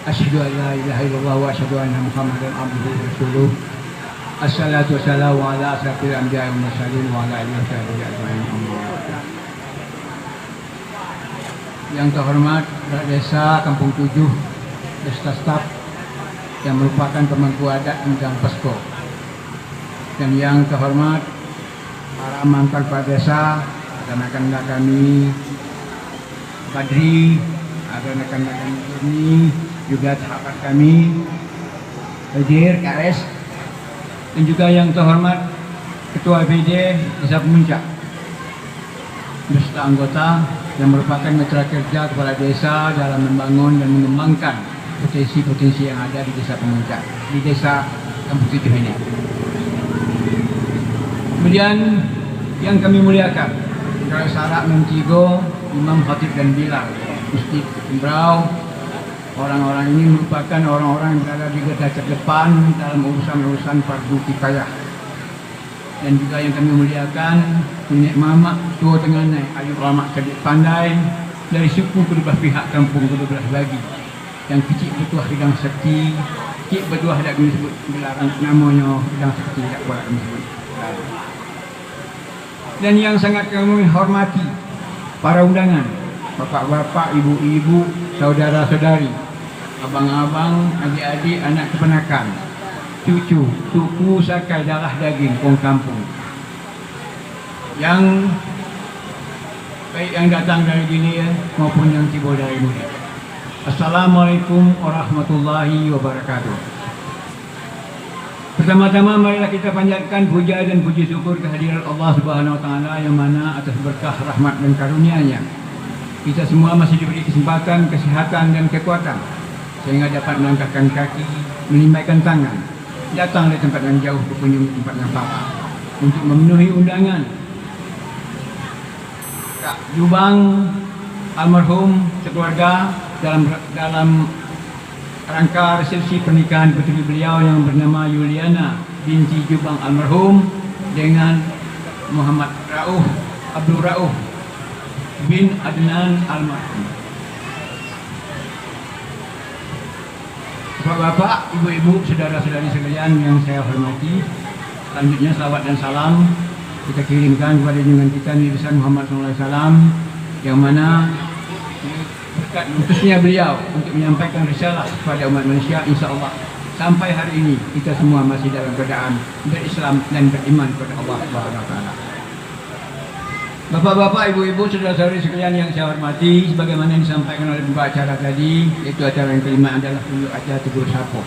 Asyhadu an la ilaha illallah wa asyhadu anna Muhammadan abduhu wa rasuluh. Assalatu wassalamu ala asyrafil anbiya'i wal mursalin wa ala alihi wa sahbihi ajma'in. Yang terhormat Kepala Desa Kampung Tujuh beserta staf yang merupakan pemangku adat Endang Pesko, dan yang terhormat para mantan kepala desa, rekan-rekan kami Badri, rekan-rekan kami ini juga sahabat kami hadir KS, dan juga yang terhormat Ketua BD Desa Pemuncak beserta anggota yang merupakan mitra kerja kepala desa dalam membangun dan mengembangkan potensi-potensi yang ada di Desa Pemuncak, di Desa Kampung Tujuh ini. Kemudian yang kami muliakan Kalau Sarak Mentigo, Imam Khatib dan Bilal, Ustaz Imbrau, orang-orang ini merupakan orang-orang yang berada di garda terdepan dalam urusan-urusan fardu kifayah. Dan juga yang kami muliakan Nenek Mamak tua dengan ayu ulama cerdik pandai dari suku kedua pihak kampung kedua bagi. Yang kecil bertuah bidang sekti, kecil bertuah tidak disebut gelaran namanya bidang sekti, tidak boleh disebut. Dan yang sangat kami hormati para undangan, bapak-bapak, ibu-ibu, saudara-saudari, abang-abang, adik-adik, anak keponakan, cucu, suku, sakai, darah daging, kong kampung. Yang baik yang datang dari Gilir maupun yang tiba dari Murid. Assalamualaikum warahmatullahi wabarakatuh. Pertama-tama marilah kita panjatkan puja dan puji syukur kehadiran Allah Subhanahu wa taala yang mana atas berkah rahmat dan karunia-Nya kita semua masih diberi kesempatan, kesehatan dan kekuatan sehingga dapat melangkahkan kaki, melimpahkan tangan, datang dari tempat yang jauh berkunjung ke tempat yang sama untuk memenuhi undangan Kak Jubang almarhum sekeluarga dalam rangka resepsi pernikahan putri beliau yang bernama Yuliana binti Jubang almarhum dengan Muhammad Abdul Rauf bin Adnan almarhum. Bapak-bapak, ibu-ibu, saudara-saudari sekalian yang saya hormati, selanjutnya salawat dan salam kita kirimkan kepada junjungan kita Nabi besar Muhammad SAW, yang mana berkat utusnya beliau untuk menyampaikan risalah kepada umat manusia, insya Allah sampai hari ini kita semua masih dalam keadaan berislam dan beriman kepada Allah Subhanahu wa taala. Bapak-bapak, ibu-ibu, saudara-saudari sekalian yang saya hormati, sebagaimana yang disampaikan oleh pembawa acara tadi, yaitu acara yang kelima adalah tunjuk aja Tegur Sapo.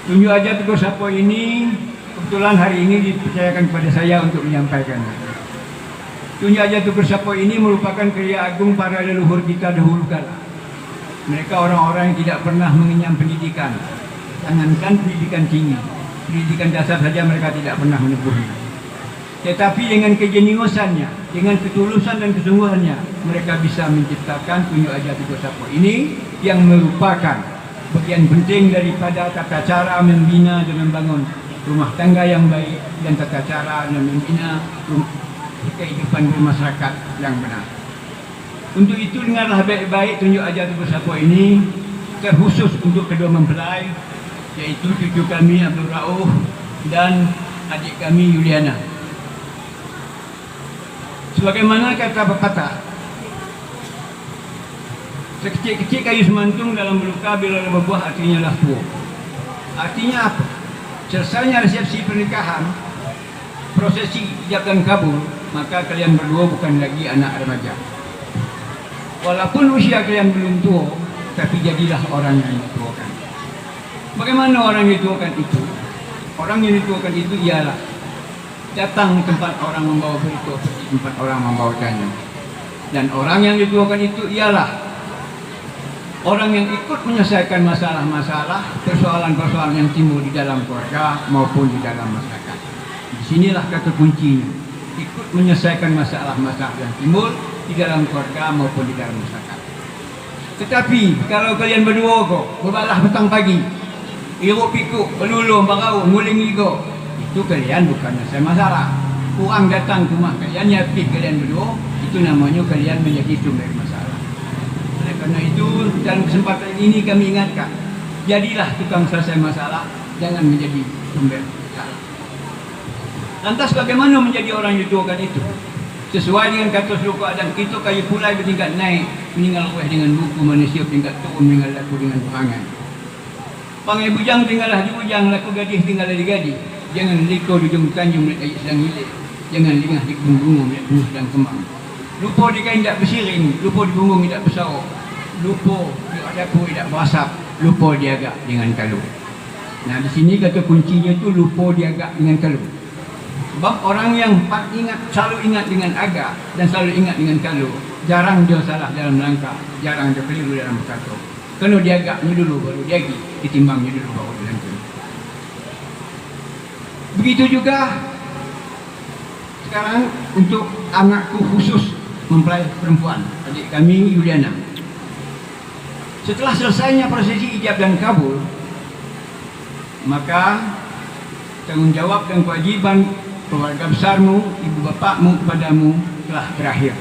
Tunjuk aja Tegur Sapo ini kebetulan hari ini dipercayakan kepada saya untuk menyampaikannya. Tunjuk aja Tegur Sapo ini merupakan karya agung para leluhur kita dahulu kala. Mereka orang-orang yang tidak pernah mengenyam pendidikan, jangankan pendidikan tinggi, pendidikan dasar saja mereka tidak pernah menempuhnya. Tetapi dengan kejeniusannya, dengan ketulusan dan kesungguhannya, mereka bisa menciptakan tunjuk aja Tegur Sapo ini yang merupakan bagian penting daripada tata cara membina dan membangun rumah tangga yang baik dan tata cara dan membina kehidupan bermasyarakat yang benar. Untuk itu dengarlah baik-baik tunjuk aja Tegur Sapo ini terkhusus untuk kedua mempelai, yaitu cucu kami Abdul Rauf dan adik kami Yuliana. Sebagaimana kata pepatah, sekecil-kecil kayu semantung dalam beluka bila berbuah artinya lah tua. Artinya apa? Selesainya resepsi pernikahan, prosesi ijab dan kabul, maka kalian berdua bukan lagi anak remaja. Walaupun usia kalian belum tua, tapi jadilah orang yang dituakan. Bagaimana orang yang dituakan itu? Orang yang dituakan itu ialah datang tempat orang membawa berita, pergi tempat orang membawa tanya. Dan orang yang dituakan itu ialah orang yang ikut menyelesaikan masalah-masalah, persoalan-persoalan yang timbul di dalam keluarga maupun di dalam masyarakat. Di sinilah kata kuncinya, ikut menyelesaikan masalah-masalah yang timbul di dalam keluarga maupun di dalam masyarakat. Tetapi kalau kalian berdua kok berbalah petang pagi, iruk pikuk, belulung, barau, nguling ligo, itu kalian bukan selesai masalah. Kurang datang ke rumah kalian, nyapi kalian berdua, itu namanya kalian menjadi sumber masalah. Oleh Karena itu dalam kesempatan ini kami ingatkan, jadilah tukang selesai masalah, jangan menjadi pembela. Lantas bagaimana menjadi orang yang dituakan itu? Sesuai dengan kata suku Adam, kita kayu pulai bertingkat naik, meninggal kuih dengan buku, manusia tingkat turun, meninggal laku dengan perangai. Pangai bujang tinggallah di bujang, laku gadis tinggallah di gadis. Jangan liko di ujung tanjung melihat air sedang hilir. Jangan lingah di bunga melihat bunga sedang kembang. Lupa di kain tidak bersiring, lupa di punggung tidak bersauk, lupa di dapur tidak berasap, lupa diagak dengan kalu. Nah di sini kata kuncinya tu lupa diagak dengan kalu. Sebab orang yang selalu ingat dengan agak dan selalu ingat dengan kalu, jarang dia salah dalam langkah, jarang dia keliru dalam berkata. Kena diagaknya dulu baru diagi, ditimbangnya dulu baru dilangkah. Begitu juga sekarang untuk anakku khusus mempelai perempuan, adik kami Yuliana. Setelah selesainya prosesi ijab dan kabul, maka tanggungjawab dan kewajiban keluarga besarmu, ibu bapakmu kepadamu telah berakhir.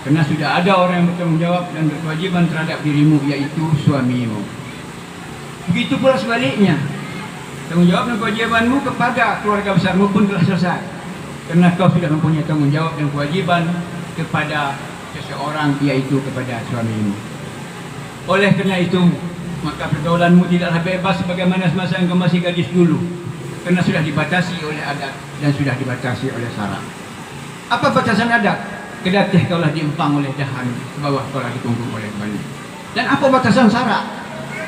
Karena sudah ada orang yang bertanggung jawab dan berkewajiban terhadap dirimu, yaitu suamimu. Begitu pula sebaliknya, tanggung jawab dan kewajibanmu kepada keluarga besarmu pun telah selesai. Karena kau sudah mempunyai tanggung jawab dan kewajiban kepada seseorang, yaitu kepada suamimu. Oleh kerana itu, maka pergaulanmu tidaklah bebas sebagaimana semasa engkau masih gadis dulu. Karena sudah dibatasi oleh adat dan sudah dibatasi oleh syarak. Apa batasan adat? Kedatih kaulah diempang oleh dahan, ke bawah kaulah ditunggu oleh balik. Dan apa batasan syarak?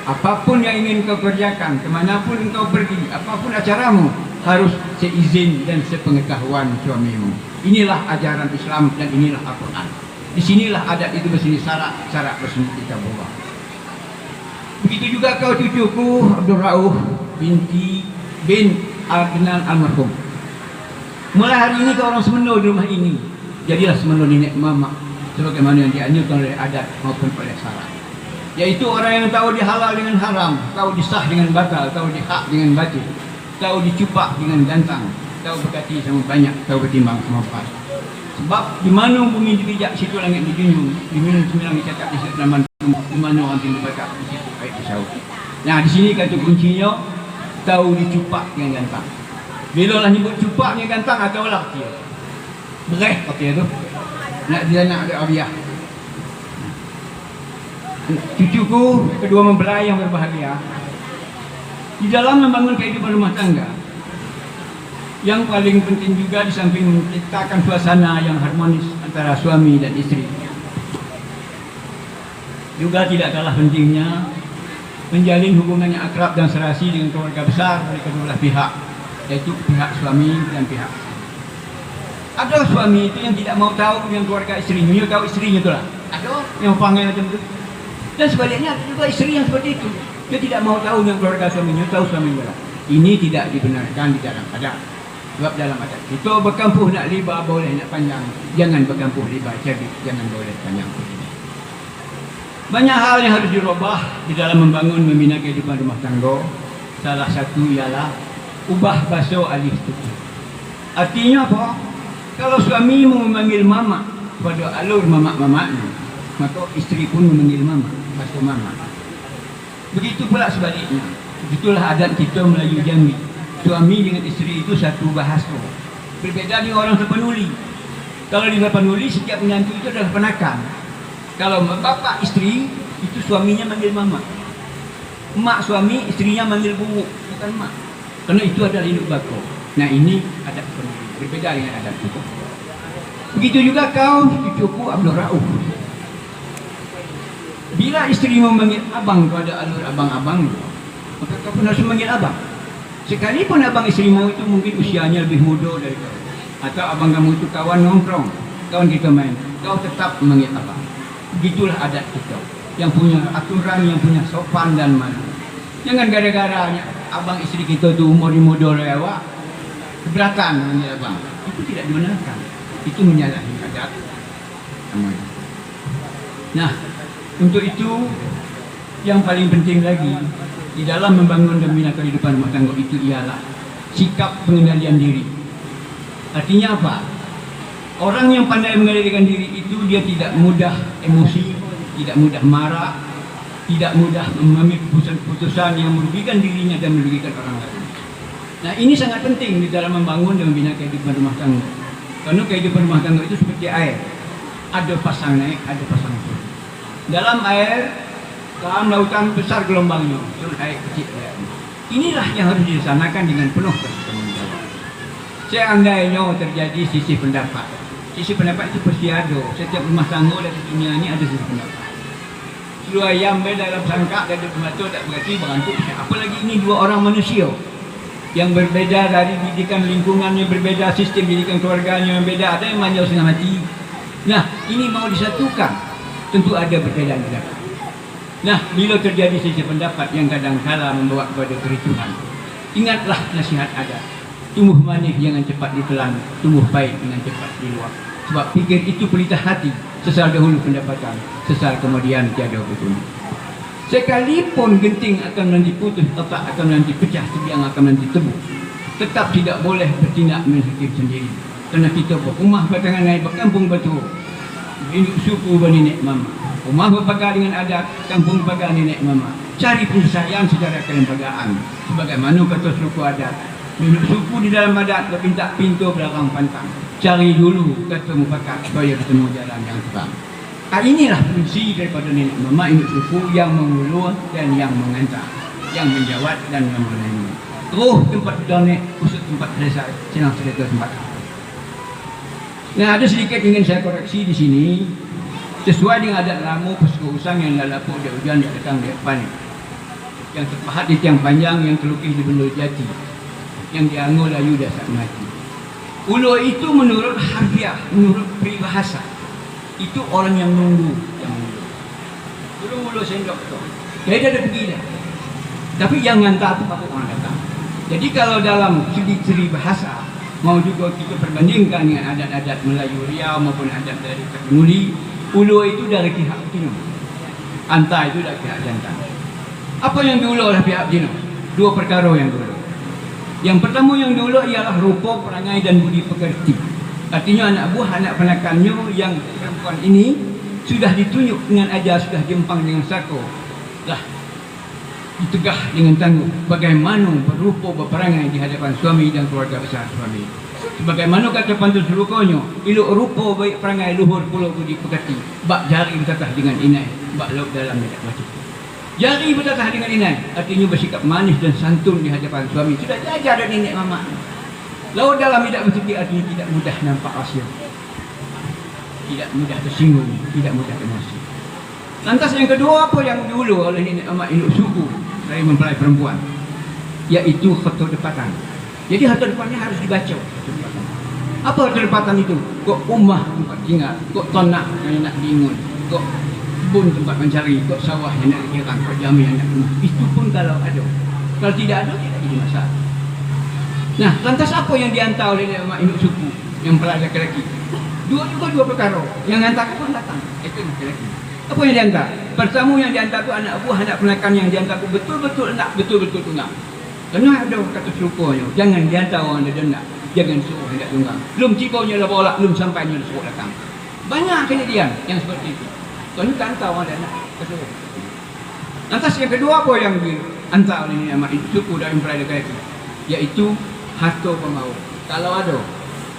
Apapun yang ingin kau kerjakan, kemanapun engkau pergi, apapun acaramu, harus seizin dan sepengetahuan suamimu. Inilah ajaran Islam dan inilah Al-Quran. Disinilah adat itu bersini syarak bersini kita berubah. Begitu juga kau cucuku Abdul Rauf bin Al-Adnan almarhum. Mulai hari ini kau orang semeno di rumah ini. Jadilah semeno nenek mama sebagaimana yang dianjurkan oleh adat maupun oleh syarak. Yaitu orang yang tahu dihalal dengan haram, tahu disah dengan batal, tahu dihak dengan batil, tahu dicupak dengan gantang, tahu berkati sama banyak, tahu bertimbang sama pas. Sebab di mana bumi dipijak, situ langit dijunjung, di mana sembilan dicatat, di situ nama, di mana orang tinggi batak, di situ air disaut. Nah di sini kata kuncinya, tahu dicupak dengan gantang. Bila lah nyebut cupak dengan gantang, atau lah dia bereh pakai tu, nak dia nak ada abiah. Cucuku kedua mempelai yang berbahagia, di dalam membangun kehidupan rumah tangga, yang paling penting juga di samping menciptakan suasana yang harmonis antara suami dan istri, juga tidak kalah pentingnya menjalin hubungan yang akrab dan serasi dengan keluarga besar dari kedua belah pihak, yaitu pihak suami dan pihak. Ada suami itu yang tidak mau tahu dengan keluarga istrinya, dia tahu istrinya tu lah. Ada yang panggil macam tu. Dan sebaliknya ada juga istri yang seperti itu, dia tidak mau tahu dengan keluarga suaminya, tahu suaminya lah. Ini tidak dibenarkan di dalam adat. Sebab dalam adat kita berkampuh nak liba boleh, nak panjang. Jangan berkampuh liba cabik, jangan boleh panjang. Banyak hal yang harus dirubah di dalam membangun membina kehidupan rumah tangga. Salah satu ialah ubah basuh alif tutup. Artinya apa? Kalau suamimu memanggil mama pada alur mama-mamanya, maka isteri pun memanggil mama, basuh mama. Begitu pula sebaliknya. Begitulah adat kita Melayu Jambi. Suami dengan isteri itu satu bahasa. Berbeda dengan orang sepenuli. Kalau di sepenuli, setiap menantu itu adalah penakan. Kalau bapak isteri, itu suaminya manggil mama. Mak suami, istrinya manggil bubu, bukan mak. Karena itu adalah induk bako. Nah ini adat sepenuli. Berbeda dengan adat itu. Begitu juga kau, cucuku Abdul Rauf. Bila isteri memanggil abang kepada alur abang-abang, maka kau pun harus memanggil abang. Sekalipun abang isterimu itu mungkin usianya lebih muda dari kau, atau abang kamu itu kawan nongkrong, kawan kita main, kau tetap memanggil abang. Begitulah adat kita, yang punya aturan, yang punya sopan dan malu. Jangan gara-garanya abang isteri kita itu umur muda dari awak, keberatan memanggil abang. Itu tidak dibenarkan. Itu menyalahi adat. Nah, untuk itu yang paling penting lagi di dalam membangun dan membina kehidupan rumah tangga itu ialah sikap pengendalian diri. Artinya apa? Orang yang pandai mengendalikan diri itu dia tidak mudah emosi, tidak mudah marah, tidak mudah mengambil keputusan-keputusan yang merugikan dirinya dan merugikan orang lain. Nah, ini sangat penting di dalam membangun dan membina kehidupan rumah tangga. Karena kehidupan rumah tangga itu seperti air, ada pasang naik, ada pasang turun. Dalam air, dalam lautan besar gelombangnya, turun air kecil air. Inilah yang harus dilaksanakan dengan penuh pertanggungjawaban. Seandainya terjadi sisi pendapat itu pasti ada. Setiap rumah tangga dari dunia ini ada sisi pendapat. Dua ayam beda dalam sangka dan bermata tak berarti berantuk. Apalagi ini dua orang manusia yang berbeda dari didikan lingkungannya, berbeda sistem didikan keluarganya yang beda. Ada yang manjau setengah mati. Nah, ini mau disatukan, tentu ada perbedaan pendapat. Nah, bila terjadi sisi pendapat yang kadang-kala membawa kepada kericuhan, ingatlah nasihat adat. Tumbuh manis jangan cepat ditelan, tumbuh baik dengan cepat diluap. Sebab pikir itu pelita hati, sesal dahulu pendapatan, sesal kemudian tiada petunjuk. Sekalipun genting akan nanti putus, otak akan nanti pecah, tiang akan nanti tebus, tetap tidak boleh bertindak menhakim sendiri. Kerana kita berumah batangan naik berkampung betul, induk suku bernenek mama. Rumah berpagar dengan adat, kampung berpagar nenek mama. Cari penyelesaian secara kelembagaan. Sebagaimana kata suku adat, induk suku di dalam adat berpintak pintu belakang pantang. Cari dulu kata mufakat supaya ketemu jalan yang terang. Inilah fungsi daripada nenek mama induk suku yang mengulur dan yang mengantar, yang menjawab dan yang melayani. Terus tempat danek, usut tempat selesai, senang cerita tempat. Nah, ada sedikit ingin saya koreksi di sini. Sesuai dengan adat lama pesuka usang yang lalapuk dia hujan dia datang dia panik. Yang terpahat di tiang panjang, yang terlukis di benda jati, yang dianggur layu dasar mati. Ulo itu menurut harfiah, menurut peribahasa, itu orang yang nunggu, yang nunggu. Ulo sendok tu. Jadi dia ada pergi dah. Tapi yang ngantar tu apa orang datang. Jadi kalau dalam segi bahasa, mau juga kita perbandingkan dengan adat-adat Melayu Riau maupun adat dari Tapanuli, ulu itu dari pihak Cina, anta itu dari pihak jantan. Apa yang diulu oleh pihak Cina? Dua perkara yang diulu. Yang pertama yang diulu ialah rupa, perangai dan budi pekerti. Artinya anak buah, anak penakannya yang perempuan ini sudah ditunjuk dengan ajar, sudah jempang dengan sako, lah ditegah dengan tangguh bagaimana berupa berperangai di hadapan suami dan keluarga besar suami. Sebagaimana kata pantun serukonya, iluk rupa baik perangai luhur pulau budi pekerti, bak jari bertatah dengan inai, bak laut dalam tidak baca. Jari bertatah dengan inai, artinya bersikap manis dan santun di hadapan suami. Sudah diajar dari nenek mama. Laut dalam tidak bersedih, artinya tidak mudah nampak rahsia, tidak mudah tersinggung, tidak mudah emosi. Lantas yang kedua, apa yang diulu oleh nenek mama induk suku dari mempelai perempuan, yaitu kata depatan. Jadi harta depannya harus dibaca. Apa harta depatan itu? Kok rumah tempat tinggal, kok tonak yang nak diingun, kok kebun tempat mencari, kok sawah yang nak dikirang, kok jami yang nak rumah. Itu pun kalau ada. Kalau tidak ada, tidak jadi masalah. Nah, lantas apa yang dihantar oleh mak induk suku yang pelai laki-laki? Dua perkara. Yang hantar pun datang. Itu laki-laki. Apa yang dihantar? Pertama yang dihantar itu anak buah, anak penakan yang dihantar itu betul-betul enak, betul-betul tunggang. Kerana ada kata serupanya, jangan dihantar orang ada dendam, jangan suruh hendak tunggang. Belum tibanya lah bolak, belum sampainya lah suruh datang. Banyak kejadian yang seperti itu. Kerana tak hantar orang ada nak kesuruh. Lantas yang kedua apa yang dihantar oleh nama suku dari mempelai laki-laki? Iaitu harta pembawa. Kalau ada.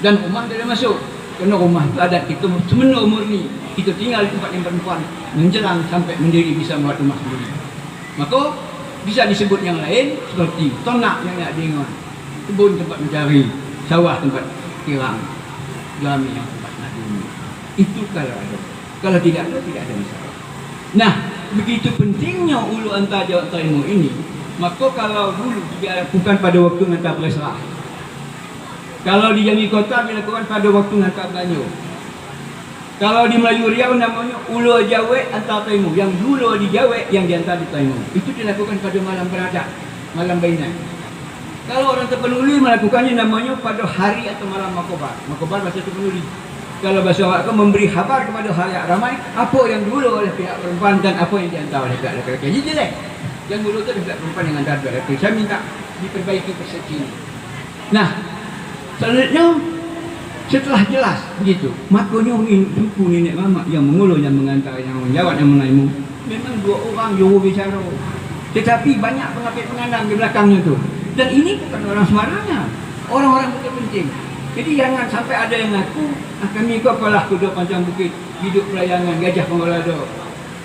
Dan rumah dia masuk. Kerana rumah itu adat kita semena murni. Kita tinggal di tempat yang perempuan menjelang sampai mendiri bisa membuat rumah sendiri. Maka bisa disebut yang lain seperti tonak yang nak diingat, kebun tempat mencari, sawah tempat kirang, jami yang tempat nak diingat. Itu kalau ada. Kalau tidak ada, tidak ada masalah. Nah, begitu pentingnya ulu antara jawab ilmu ini, maka kalau dulu dilakukan pada waktu hantar presrah, kalau di Jambi Kota dilakukan pada waktu hantar Melayu. Kalau di Melayu Riau namanya ulu Jawa antar Taimu, yang dulu di Jawa yang diantar di Taimu. Itu dilakukan pada malam beradat, malam bainan. Kalau orang Tapanuli melakukannya namanya pada hari atau malam makobar. Makobar bahasa Tapanuli. Kalau bahasa Arab memberi kabar kepada halayak ramai apa yang dulu oleh pihak perempuan dan apa yang diantar oleh pihak laki-laki. Jadi jelek. Yang dulu itu pihak perempuan yang antar pihak laki-laki. Saya minta diperbaiki persepsi ini. Nah, selanjutnya Setelah jelas begitu, makanya suku nenek mama yang mengulur, yang mengantar, yang menjawab, yang menaimu memang dua orang juru bicara. Tetapi banyak pengapit pengandang di belakangnya tu. Dan ini bukan orang sembarangan, orang-orang betul penting. Jadi jangan sampai ada yang ngaku kami kau kalah kuda Pancang Bukit, hidup pelayangan, gajah pengolado,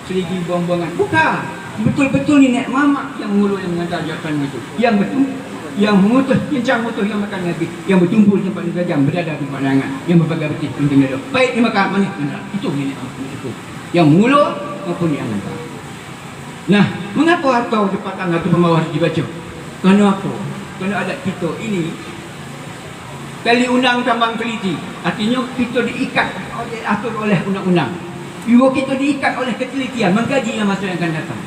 seligi buang-buangan. Bukan, betul-betul nenek mama yang mengulur, yang mengantar jawatan itu. Yang betul, yang mengutus, cincang mutus, yang makan lagi, yang bertumpul di tempat gajah, berada di pandangan, yang berbagai betis penting ada. Baik dimakan, manis benar. Itu nenek mama itu. Yang mengulur maupun yang mengantar. Nah, mengapa harta depatan atau pemawar dibaca? Kerana apa? Kerana adat kita ini kali undang tambang teliti, artinya kita diikat atur oleh undang-undang. Juga kita diikat oleh ketelitian, mengkaji yang masa yang akan datang.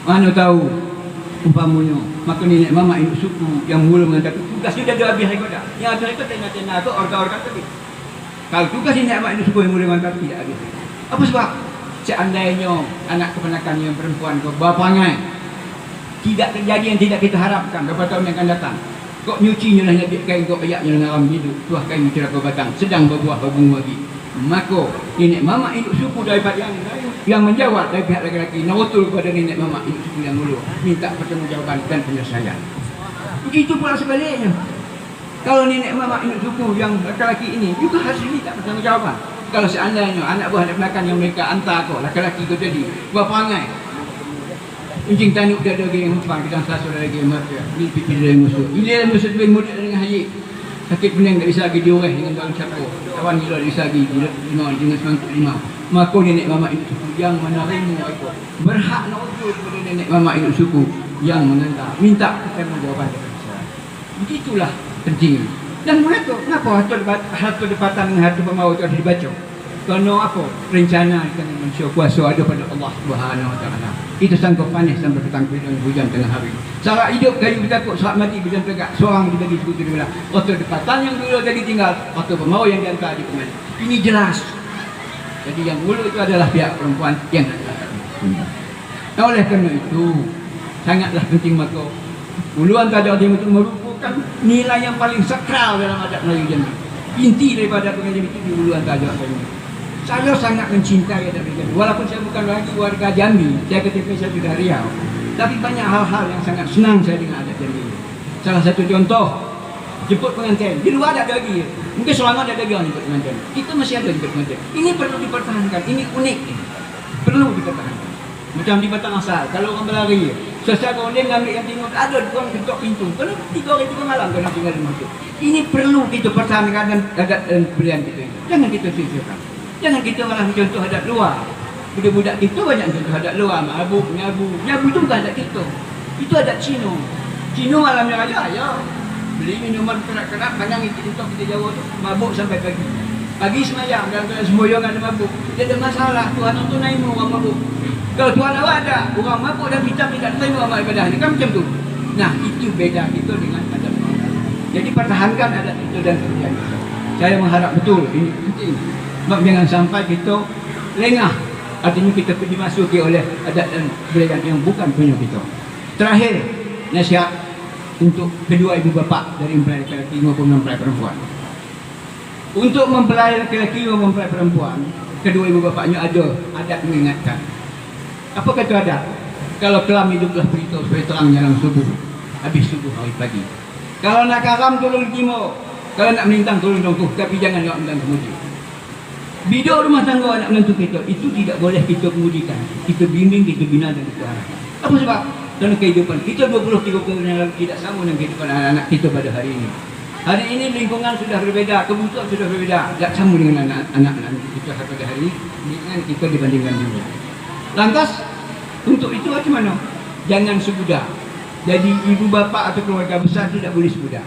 Mana tahu umpamanya, maka nenek mama induk suku yang mula mengatakan tugas sudah ada habis rekod dah. Yang habis rekod tengah-tengah tu organ-organ tadi. Kalau tugas nenek mama induk suku yang mula mengatakan tidak habis. Apa sebab? Seandainya anak keponakan yang perempuan kau berperangai tidak terjadi yang tidak kita harapkan beberapa tahun yang akan datang, kau nyucinya lah nyabit kain kau ayaknya dengan alam hidup, tuah kain cerah kau batang sedang berbuah berbunga lagi, maka nenek mama induk suku daripada yang menjawab dari pihak lelaki nawatul kepada nenek mama induk suku yang dulu minta pertanggungjawaban dan penyelesaian. Begitu pula sebaliknya, kalau nenek mama induk suku yang lelaki ini juga harus minta pertanggungjawaban. Kalau seandainya anak buah anak belakang yang mereka hantar kau, laki-laki kau jadi berperangai Encing tanduk dah ada yang humpang kita sasur lagi mata ni pipi dari musuh. Ini musuh tu mudah dengan haji. Sakit pening tak bisa lagi dioreh dengan daun capur. Kawan gila tak bisa lagi dengan semangkuk lima. Maka nenek mama induk suku yang menerima itu berhak nak usul kepada nenek mama induk suku yang mengantar minta pertanggungjawaban daripada masyarakat. Begitulah pentingnya. Dan kenapa harta depatan dengan harta pemawar itu harus dibaca? Kerana apa? Rencana dengan manusia kuasa ada pada Allah Subhanahu Wa Taala. Itu sangka panis sampai petang dengan hujan tengah hari. Saat hidup kayu bertakut, saat mati berjalan tegak. Seorang dibagi sekutu di belah. Harta depatan yang dulu tadi tinggal, harta pemawar yang diantar di kembali. Ini jelas. Jadi yang dulu itu adalah pihak perempuan yang adalah. Nah, oleh kerana itu sangatlah penting maka uluan tajuk itu merupakan nilai yang paling sakral dalam adat Melayu Jambi. Inti daripada pengajian itu di uluan tajuk ini. Saya sangat mencintai adat Jambi. Walaupun saya bukan lagi warga Jambi, saya KTP saya sudah Riau. Tapi banyak hal-hal yang sangat senang saya dengan adat Jambi. Salah satu contoh, jemput pengantin. Di luar ada lagi. Mungkin selama ada lagi orang jemput pengantin. Kita masih ada jemput pengantin. Ini perlu dipertahankan. Ini unik. Perlu dipertahankan. Macam di Batang Asal, kalau orang berlari, sesuatu orang ambil yang timur, ada orang ketuk pintu. Kalau 3 hari 3 malam kena tinggal di masjid. Ini perlu kita pertahankan dan adat dan kebudayaan kita. Jangan kita sia-siakan. Jangan kita malah mencontoh adat luar. Budak-budak kita banyak contoh adat luar, mabuk, nyabu. Nyabu itu bukan adat kita. Itu adat Cina. Cina malamnya raya, ya. Beli minuman kerak-kerak, kadang kita Jawa tu mabuk sampai pagi. Pagi semayang, dalam keadaan semboyang ada mabuk. Dia ada masalah, Tuhan itu naimu orang mabuk. Kalau Tuhan awak ada, orang mabuk dan hitam tidak terima amal ibadah. Ini kan macam tu. Nah, itu beda kita dengan adat orang. Jadi pertahankan adat itu dan kebudayaan kita. Saya mengharap betul, ini penting. Sebab jangan sampai kita lengah. Artinya kita dimasuki oleh adat dan kebudayaan yang bukan punya kita. Terakhir, nasihat untuk kedua ibu bapa dari mempelai lelaki maupun mempelai perempuan. Untuk mempelai lelaki maupun mempelai perempuan, kedua ibu bapanya ada adat mengingatkan. Apa kata adat? Kalau kelam hiduplah beritahu supaya terang jalan subuh. Habis subuh hari pagi. Kalau nak karam tolong timur. Kalau nak melintang tolong dongkuh. Tapi jangan nak melintang kemudi. Biduk rumah tangga anak menantu kita, itu tidak boleh kita kemudikan. Kita bimbing, kita bina dan kita arahkan. Apa sebab? Dalam kehidupan kita 20-30 tahun yang lalu tidak sama dengan kehidupan anak-anak kita pada hari ini. Hari ini lingkungan sudah berbeza, kebutuhan sudah berbeza. Tidak sama dengan anak-anak kita pada hari ini dengan kita dibandingkan dulu. Lantas untuk itu macam mana? Jangan sebudak. Jadi ibu bapa atau keluarga besar tidak boleh sebudak.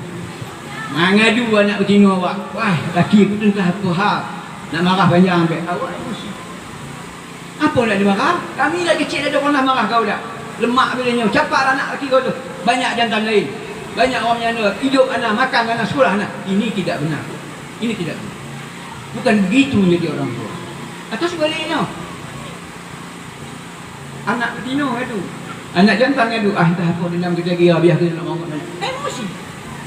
Mengadu anak betina awak. Wah, laki aku tu entah apa hal. Nak marah banyak ambil. Awak emosi. Apa nak dimarah? Kami lagi kecil ada pernah marah kau dah. Lemak bilanya. Capatlah anak laki kau tu. Banyak jantan lain. Banyak orang menyana. Hidup anak, makan anak, sekolah anak. Ini tidak benar. Ini tidak benar. Bukan begitu menjadi orang tua. Atau sebaliknya. Anak betina itu. Anak jantan itu. Ah, entah apa dendam kita kira. Biar kita nak marah. Emosi.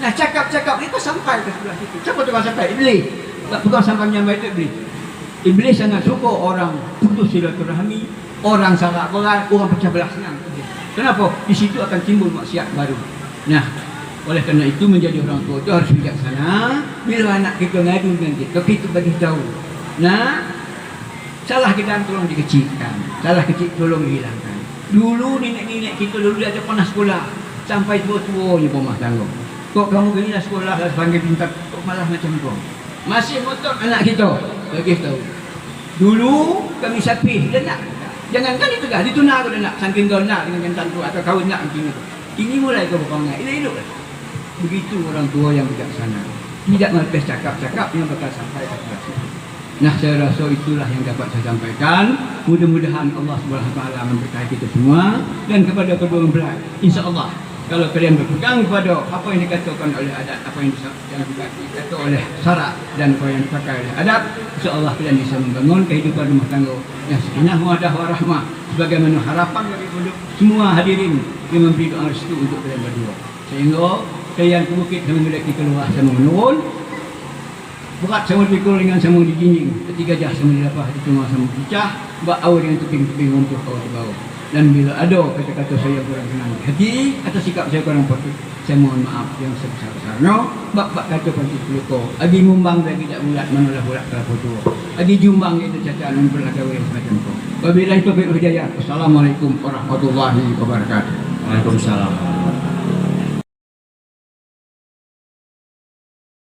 Nah cakap-cakap itu sampai ke sebelah situ. Siapa tu sampai? Iblis. Bukan sampai nyampai itu Iblis. Iblis sangat suka orang putus silaturahmi, orang salah berat, orang pecah belah senang. Kenapa? Di situ akan timbul maksiat baru. Nah, oleh kerana itu menjadi orang tua itu harus bijaksana. Bila anak kita ngadu dengan kita bagi tahu. Nah, salah kita tolong dikecilkan, salah kecil tolong dihilangkan. Dulu nenek-nenek kita dulu ada pernah sekolah sampai tua-tua ni rumah tangga. Kok kamu pergilah sekolah dah panggil pintar, kok malah macam tu. Masih motor anak kita bagi tahu. Dulu kami sapih dan nak. Jangankan itu dah dituna aku nak saking kau nak dengan jantan tu atau kau nak macam itu. Ini mulai kau berpangai. Elok-elok. Begitu orang tua yang bijaksana. Tidak melepas cakap-cakap yang bakal sampai ke situ. Nah, saya rasa itulah yang dapat saya sampaikan. Mudah-mudahan Allah Subhanahu Wa Taala memberkahi kita semua dan kepada kedua mempelai. Insya-Allah kalau kalian berpegang kepada apa yang dikatakan oleh adat, apa yang dikatakan oleh syarak dan apa yang dipakai oleh adat, insya-Allah kalian bisa membangun kehidupan rumah tangga yang sakinah mawaddah warahmah sebagaimana harapan daripada semua hadirin yang memberi doa restu untuk kalian berdua. Sehingga kalian ke bukit sama mereka keluar sama menurun, berat sama dipikul dengan sama dijinjing, ketiga jah sama dilapah, ditunggu sama pecah, buat awal dengan teping-teping untuk kau di bawah. Dan bila ada kata-kata saya kurang senang di hati atau sikap saya kurang patut, saya mohon maaf yang sebesar-besarnya. Bak-bak kata panti pelukau, adi mumbang lagi tak bulat, manalah bulat kelapa tua. Adi jumbang itu cacat dan berlagawi semacam itu. Wabillahi taufiq wal hidayah. Assalamualaikum warahmatullahi wabarakatuh. Waalaikumsalam.